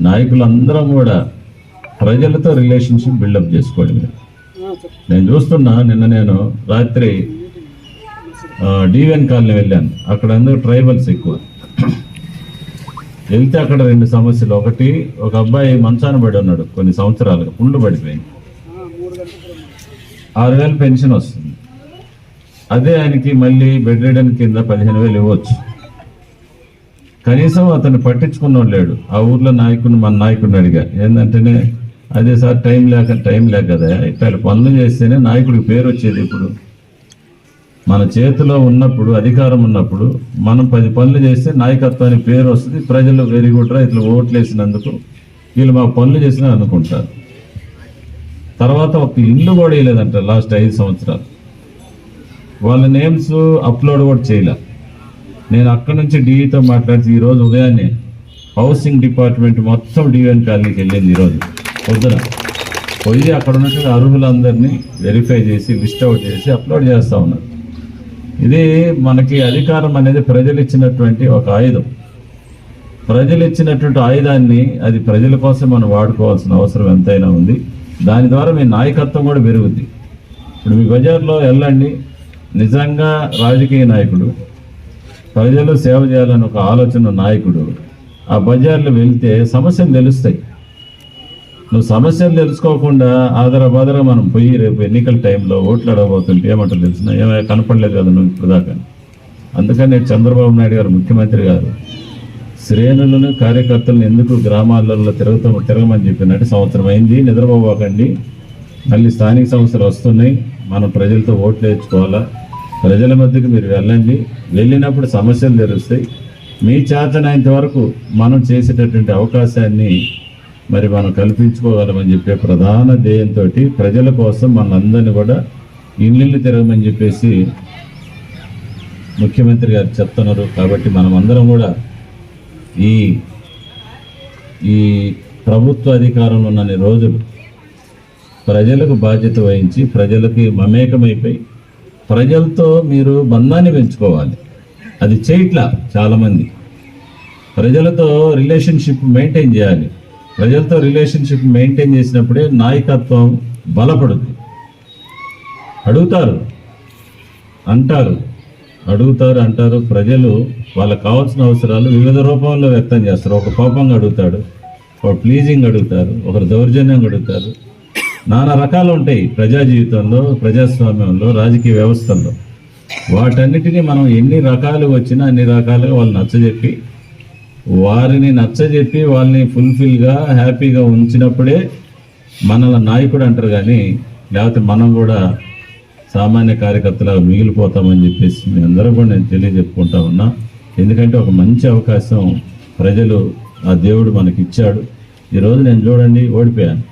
నాయకులందరం కూడా ప్రజలతో relationship buildup చేసుకోండి మీరు. నేను చూస్తున్నా, నిన్న నేను రాత్రి డివిఎన్ కాలనీ వెళ్ళాను. అక్కడ అందరూ ట్రైబల్స్ ఎక్కువ. వెళ్తే అక్కడ రెండు సమస్యలు. ఒకటి, ఒక అబ్బాయి మంచాన పడి ఉన్నాడు కొన్ని సంవత్సరాలుగా, పుండ్లు పడిపోయింది, 6,000 పెన్షన్ వస్తుంది. అదే ఆయనకి మళ్ళీ బెడ్ రిడన్ కింద 15,000 ఇవ్వచ్చు. కనీసం అతను పట్టించుకున్నాడు లేడు. ఆ ఊర్లో మన నాయకుడిని అడిగా, ఏంటంటేనే అదే సార్ టైం లేక కదా, ఇట్లా పనులు చేస్తేనే నాయకుడికి పేరు వచ్చేది. ఇప్పుడు మన చేతిలో ఉన్నప్పుడు, అధికారం ఉన్నప్పుడు మనం 10 పనులు చేస్తే నాయకత్వానికి పేరు వస్తుంది. ప్రజలు వెరీ గుడ్ రా, ఇట్లా ఓట్లు వేసినందుకు వీళ్ళు మా పనులు చేసినా అనుకుంటారు. తర్వాత ఒక ఇల్లు కూడా వేయలేదంట లాస్ట్ 5 సంవత్సరాలు. వాళ్ళ నేమ్స్ అప్లోడ్ కూడా చేయలే. నేను అక్కడి నుంచి డిఈతో మాట్లాడితే ఈరోజు ఉదయాన్నే హౌసింగ్ డిపార్ట్మెంట్ మొత్తం డివిఎన్ కాలనీకి వెళ్ళింది. ఈరోజు పొద్దున పోయి అక్కడ ఉన్నటువంటి అర్హులందరినీ వెరిఫై చేసి లిస్ట్ అవుట్ చేసి అప్లోడ్ చేస్తూ ఉన్నారు. ఇది మనకి అధికారం అనేది ప్రజలు ఇచ్చినటువంటి ఒక ఆయుధం. ప్రజలు ఇచ్చినటువంటి ఆయుధాన్ని అది ప్రజల కోసం మనం వాడుకోవాల్సిన అవసరం ఎంతైనా ఉంది. దాని ద్వారా మీ నాయకత్వం కూడా పెరుగుద్ది. ఇప్పుడు మీ బజార్లో వెళ్ళండి, నిజంగా రాజకీయ నాయకుడు, ప్రజలు సేవ చేయాలని ఒక ఆలోచన నాయకుడు ఆ బజార్లో వెళ్తే సమస్యలు తెలుస్తాయి. నువ్వు సమస్యలు తెలుసుకోకుండా ఆదరబాదర మనం పోయి రేపు ఎన్నికల టైంలో ఓట్లు అడగబోతుంటే ఏమంటారు తెలిసిన, ఏమైనా కనపడలేదు కదా నువ్వు ఇప్పుడు దాకా. అందుకని చంద్రబాబు నాయుడు గారు, ముఖ్యమంత్రి గారు, శ్రేణులను కార్యకర్తలను ఎందుకు గ్రామాలలో తిరగమని చెప్పినట్టు, సంవత్సరం అయింది, నిద్రపోకండి, మళ్ళీ స్థానిక సంస్థలు వస్తున్నాయి, మనం ప్రజలతో ఓట్లు వేయించుకోవాలా, ప్రజల మధ్యకి మీరు వెళ్ళండి, వెళ్ళినప్పుడు సమస్యలు తెలుస్తాయి, మీ చేతనైనంత వరకు మనం చేసేటటువంటి అవకాశాన్ని మరి మనం కల్పించుకోగలమని చెప్పే ప్రధాన ధ్యేయంతో ప్రజల కోసం మనందరినీ కూడా ఇల్లు తిరగమని చెప్పేసి ముఖ్యమంత్రి గారు చెప్తున్నారు. కాబట్టి మనం అందరం కూడా ఈ ప్రభుత్వ అధికారంలో ఉన్న రోజులు ప్రజలకు బాధ్యత వహించి ప్రజలకి మమేకమైపోయి ప్రజలతో మీరు బంధాన్ని పెంచుకోవాలి. అది చేయట్లా చాలామంది. ప్రజలతో రిలేషన్షిప్ మెయింటైన్ చేయాలి. ప్రజలతో రిలేషన్షిప్ మెయింటైన్ చేసినప్పుడే నాయకత్వం బలపడుతుంది. అడుగుతారు అంటారు. ప్రజలు వాళ్ళకు కావాల్సిన అవసరాలు వివిధ రూపంలో వ్యక్తం చేస్తారు. ఒక కోపంగా అడుగుతాడు, ఒక ప్లీజింగ్ అడుగుతారు, ఒకరు దౌర్జన్యంగా అడుగుతారు. నానా రకాలు ఉంటాయి ప్రజా జీవితంలో, ప్రజాస్వామ్యంలో, రాజకీయ వ్యవస్థల్లో. వాటన్నిటినీ మనం ఎన్ని రకాలు వచ్చినా అన్ని రకాలుగా వాళ్ళు నచ్చజెప్పి వాళ్ళని ఫుల్ఫిల్గా హ్యాపీగా ఉంచినప్పుడే మనల్ని నాయకుడు అంటారు. కానీ లేకపోతే మనం కూడా సామాన్య కార్యకర్తలాగా మిగిలిపోతామని చెప్పేసి మీ అందరూ కూడా నేను తెలియజెప్పుకుంటా ఉన్నా. ఎందుకంటే ఒక మంచి అవకాశం ప్రజలు, ఆ దేవుడు మనకి ఇచ్చాడు. ఈరోజు నేను చూడండి ఓడిపోయాను.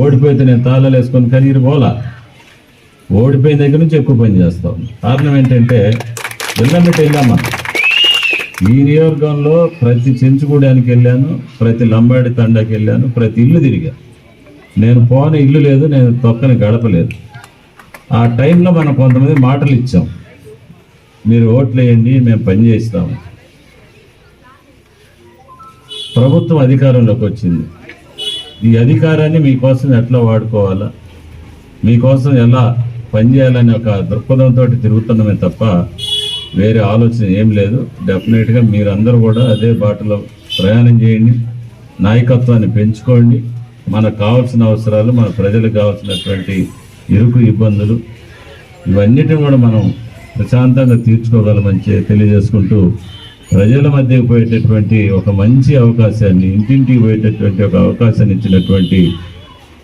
ఓడిపోతే నేను తాళాలు వేసుకొని కనీరు పోలా. ఓడిపోయిన దగ్గర నుంచి ఎక్కువ పని చేస్తాం. కారణం ఏంటంటే వెళ్ళమిటి వెళ్ళామా. ఈ నియోజకవర్గంలో ప్రతి చెంచుగూడానికి వెళ్ళాను, ప్రతి లంబాడి తండాకి వెళ్ళాను, ప్రతి ఇల్లు తిరిగా. నేను పోని ఇల్లు లేదు, నేను తొక్కని గడపలేదు. ఆ టైంలో మనం కొంతమంది మాటలు ఇచ్చాం, మీరు ఓట్లు వేయండి, మేము పని చేస్తాము. ప్రభుత్వం అధికారంలోకి వచ్చింది. ఈ అధికారాన్ని మీకోసం ఎట్లా వాడుకోవాలా, మీకోసం ఎలా పనిచేయాలని ఒక దృక్పథంతో తిరుగుతున్నామే తప్ప వేరే ఆలోచన ఏం లేదు. డెఫినెట్గా మీరందరూ కూడా అదే బాటలో ప్రయాణం చేయండి, నాయకత్వాన్ని పెంచుకోండి. మనకు కావాల్సిన అవసరాలు, మన ప్రజలకు కావాల్సినటువంటి ఇరుకు ఇబ్బందులు ఇవన్నిటిని కూడా మనం ప్రశాంతంగా తీర్చుకోగలమని తెలియజేసుకుంటూ, ప్రజల మధ్యకు పోయేటటువంటి ఒక మంచి అవకాశాన్ని, ఇంటింటికి పోయేటటువంటి ఒక అవకాశాన్ని ఇచ్చినటువంటి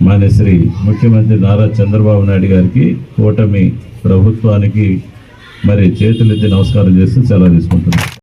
మాన్యశ్రీ ముఖ్యమంత్రి నారా చంద్రబాబు నాయుడు గారికి, కూటమి ప్రభుత్వానికి మరి చేతులెత్తి నమస్కారం చేస్తూ సెలవు తీసుకుంటున్నాను.